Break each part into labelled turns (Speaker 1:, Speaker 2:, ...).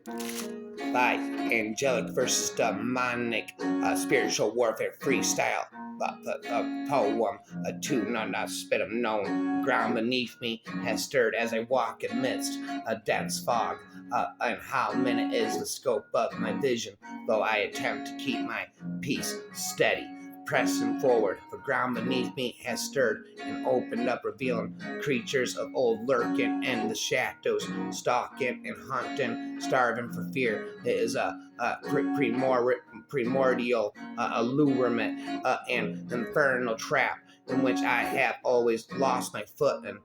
Speaker 1: by angelic versus demonic spiritual warfare freestyle. A poem, a tune on a spit of known ground beneath me has stirred as I walk amidst a dense fog. And how minute is the scope of my vision, though I attempt to keep my peace steady. Pressing forward, the ground beneath me has stirred and opened up, revealing creatures of old lurking in the shadows, stalking and hunting, starving for fear. It is a primordial allurement, an infernal trap in which I have always lost my foot and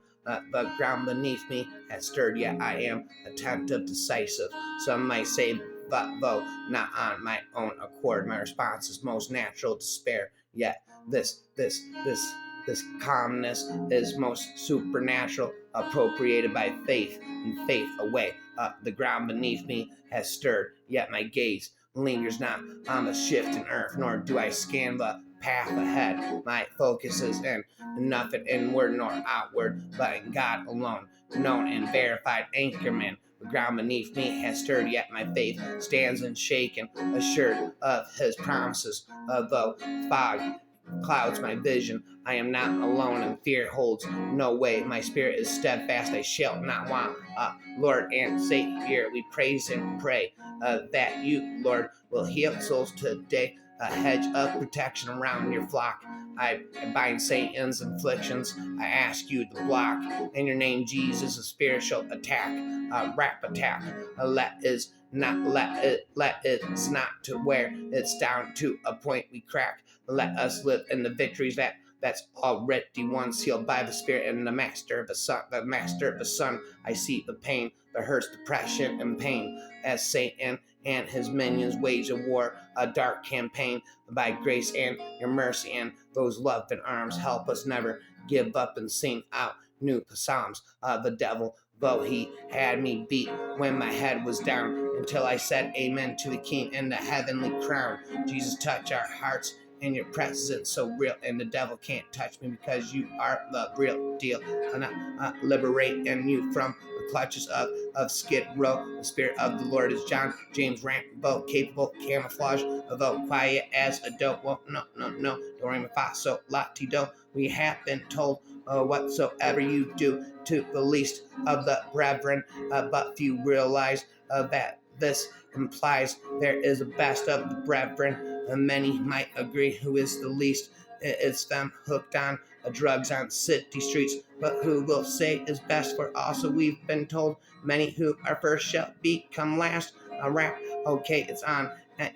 Speaker 1: the ground beneath me has stirred, yet I am attentive, decisive. Some might say, but though not on my own accord, my response is most natural despair. Yet this calmness is most supernatural, appropriated by faith and faith away. The ground beneath me has stirred, yet my gaze lingers not on the shift in earth, nor do I scan the path ahead. My focus is in nothing inward nor outward, but in God alone, known and verified anchorman. The ground beneath me has stirred, yet my faith stands unshaken, assured of his promises. Although fog clouds my vision, I am not alone, and fear holds no weight. My spirit is steadfast, I shall not want. Lord and Savior, we praise and pray that you, Lord, will heal souls today. A hedge of protection around your flock. I bind Satan's inflictions. I ask you to block in your name, Jesus, a spiritual attack, a rap attack. It's not to where it's down to a point we crack. Let us live in the victories that's already won, sealed by the Spirit and the Master of the Son. The Master of the Son. I see the pain, the hurts, depression, and pain as Satan and his minions wage a war, a dark campaign. By grace and your mercy and those loving arms, help us never give up and sing out new psalms. The devil, though he had me beat when my head was down, until I said amen to the King and the heavenly crown. Jesus, touch our hearts in your presence so real, and the devil can't touch me because you are the real deal. And liberating you from the clutches of Skid Row. The Spirit of the Lord is John James Rambo, capable camouflage, although quiet as a doe. Well, no, do re mi fa so la ti do. We have been told whatsoever you do to the least of the brethren, but few realize that this implies there is a best of the brethren. And many might agree who is the least. It's them hooked on drugs on city streets, but who will say is best? For also we've been told many who are first shall become last. A rap, okay, it's on.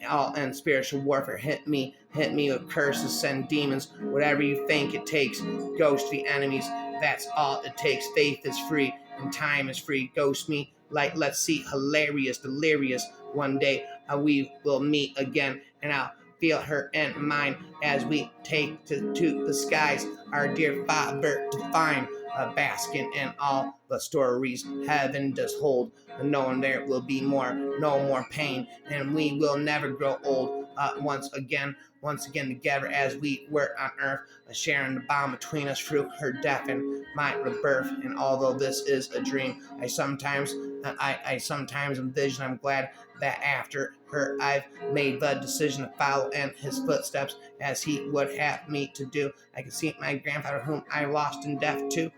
Speaker 1: All and spiritual warfare. Hit me with curses, send demons, whatever you think it takes. Ghost the enemies, that's all it takes. Faith is free and time is free. Ghost me like, let's see, hilarious, delirious. One day we will meet again, and I'll feel her and mine as we take to the skies, our dear Father divine, basking in all the stories heaven does hold, knowing there will be no more pain, and we will never grow old. Once again together as we were on earth, sharing the bond between us through her death and my rebirth. And although this is a dream, I sometimes envision, I'm glad that after her I've made the decision to follow in his footsteps as he would have me to do. I can see my grandfather whom I lost in death too.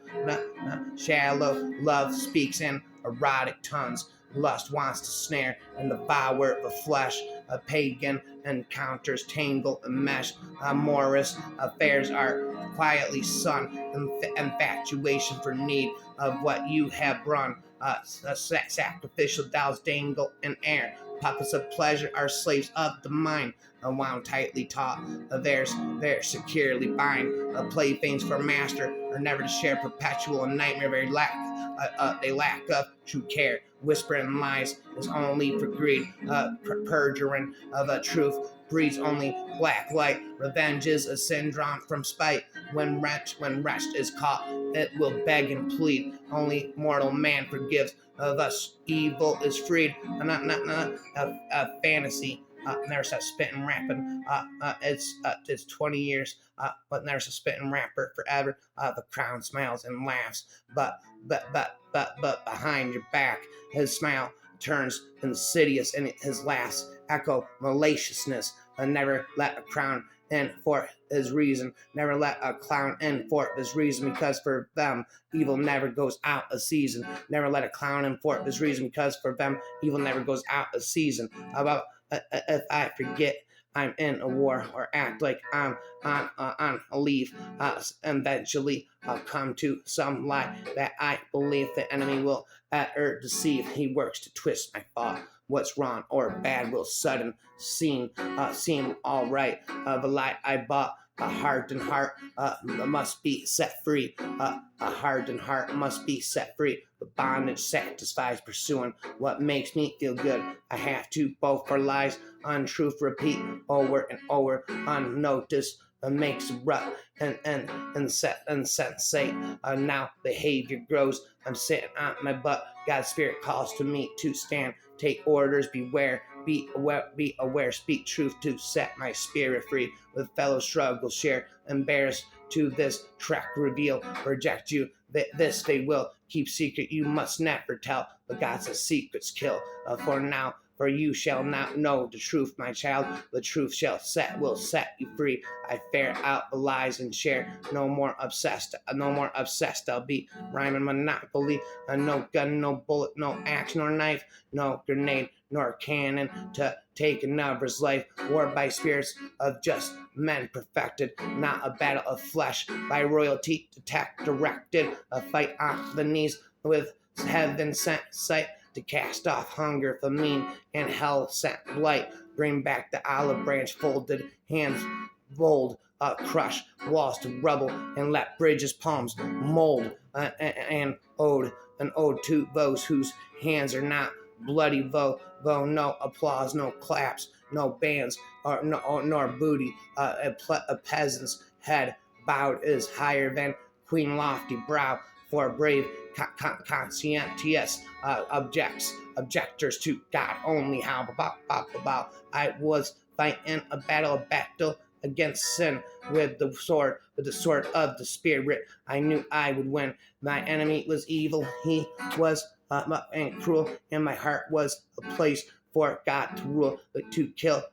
Speaker 1: Shallow love speaks in erotic tongues. Lust wants to snare and devour the flesh. A pagan encounters tangle and mesh. Amorous affairs are quietly sung. Infatuation for need of what you have run. Sacrificial dolls dangle in air. Puppets of pleasure are slaves of the mind. Wound tightly taut, they're securely bind. Playthings for master are never to share. Perpetual nightmare, they lack of true care. Whispering lies is only for greed. Perjuring of a truth breeds only black light. Revenge is a syndrome from spite. When wretched is caught, it will beg and plead. Only mortal man forgives. Thus evil is freed. A fantasy. There's a spitting rapping. It's 20 years. But there's a spitting rapper forever. The crown smiles and laughs, but behind your back, his smile turns insidious in his last echo maliciousness. Never let a crown in for his reason. Never let a clown in for his reason, because for them, evil never goes out a season. Never let a clown in for his reason, because for them, evil never goes out a season. About if I forget I'm in a war or act like I'm on a leave, eventually I'll come to some lie that I believe the enemy will deceive. He works to twist my thought. What's wrong or bad will sudden seem all right. The lie I bought, a hardened heart must be set free. A hardened heart must be set free. The bondage satisfies pursuing what makes me feel good. I have to both for lies, untruth repeat over and over, unnoticed. Makes a rut and insensate. Now behavior grows. I'm sitting on my butt. God's spirit calls to me to stand. Take orders. Beware. Be aware. Speak truth to set my spirit free. With fellow struggle share. Embarrassed to this track reveal. Reject you. This they will keep secret. You must never tell. But God's secrets kill. For now. For you shall not know the truth, my child. The truth will set you free. I ferret out the lies and share. No more obsessed. I'll be rhyming monopoly. No gun, no bullet, no axe nor knife, no grenade nor cannon to take another's life. War by spirits of just men perfected, not a battle of flesh. By royalty directed, a fight on the knees with heaven sent sight. To cast off hunger, famine, and hell sent blight. Bring back the olive branch, folded hands bold, crush walls to rubble, and let bridges palms mold. An ode to those whose hands are not bloody, though no applause, no claps, no bands, nor booty. A peasant's head bowed is higher than queen lofty brow. For brave conscientious objectors to God only. How about I was fighting a battle against sin with the sword of the spirit. I knew I would win. My enemy was evil. He was and cruel, and my heart was a place for God to rule. But to kill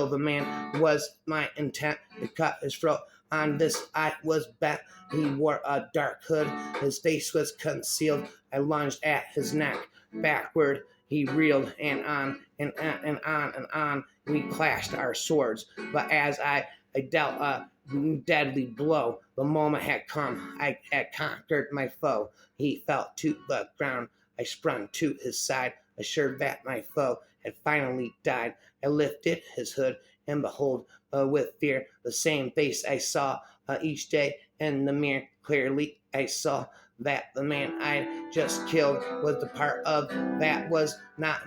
Speaker 1: the man was my intent. To cut his throat. On this I was bent. He wore a dark hood. His face was concealed. I lunged at his neck. Backward he reeled, and on and on. We clashed our swords. But as I dealt a deadly blow, the moment had come. I had conquered my foe. He fell to the ground. I sprung to his side, assured that my foe had finally died. I lifted his hood, and behold, with fear, the same face I saw each day in the mirror. Clearly, I saw that the man I just killed was the part of that was not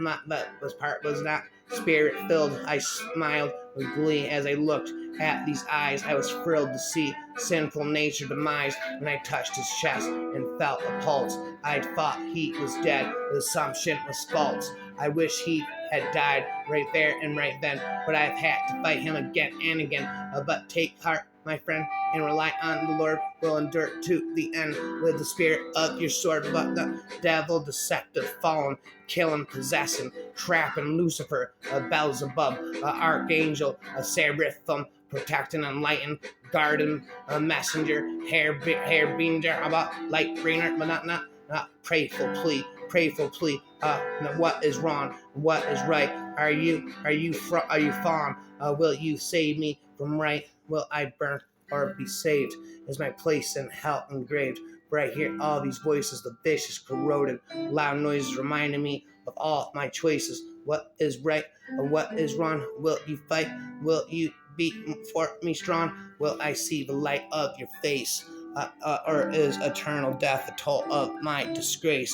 Speaker 1: spirit filled. I smiled with glee as I looked at these eyes. I was thrilled to see sinful nature demise when I touched his chest and felt a pulse. I thought he was dead. The assumption was false. I wish he had died right there and right then, but I've had to fight him again and again. But take heart, my friend, and rely on the Lord will endure to the end with the spirit of your sword. But the devil, deceptive, fallen, killing, possessing, trapping, Lucifer, Beelzebub, archangel, a seraphim, protecting, enlightened, guardian, a messenger, hair-beanger, about light bringer, but not prayerful plea. What is wrong? What is right? Are you fallen? Will you save me from right? Will I burn or be saved? Is my place in hell engraved? For I hear all these voices, the vicious, corroded, loud noises reminding me of all my choices. What is right or what is wrong? Will you fight? Will you be for me strong? Will I see the light of your face? Or is eternal death the toll of my disgrace?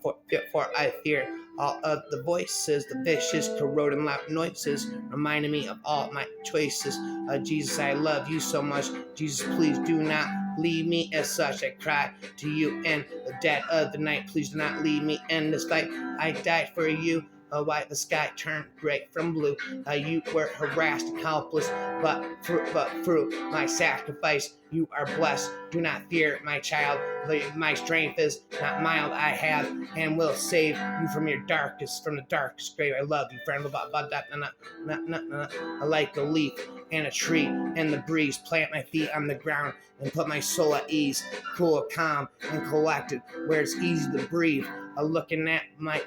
Speaker 1: For I fear all of the voices, the vicious, corroding, loud noises, reminding me of all my choices. Jesus, I love you so much. Jesus, please do not leave me as such. I cry to you in the dead of the night. Please do not leave me in this fight. I died for you. Why the sky turned gray from blue. You were harassed and helpless, but through my sacrifice, You are blessed. Do not fear, my child. My strength is not mild. I have and will save you from the darkest grave. I love you, friend. I like a leaf and a tree and the breeze. Plant my feet on the ground and put my soul at ease, cool, calm, and collected, where it's easy to breathe. Looking at my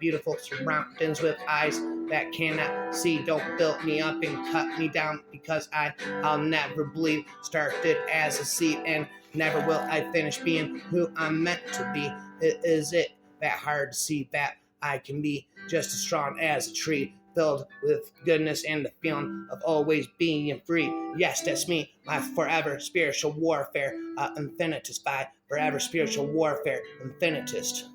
Speaker 1: beautiful surroundings with eyes that cannot see. Don't build me up and cut me down, because I'll never believe. Started as a seed and never will I finish being who I'm meant to be. Is it that hard to see that I can be just as strong as a tree, filled with goodness and the feeling of always being free? Yes, that's me, my forever spiritual warfare infinitist, by forever spiritual warfare infinitist.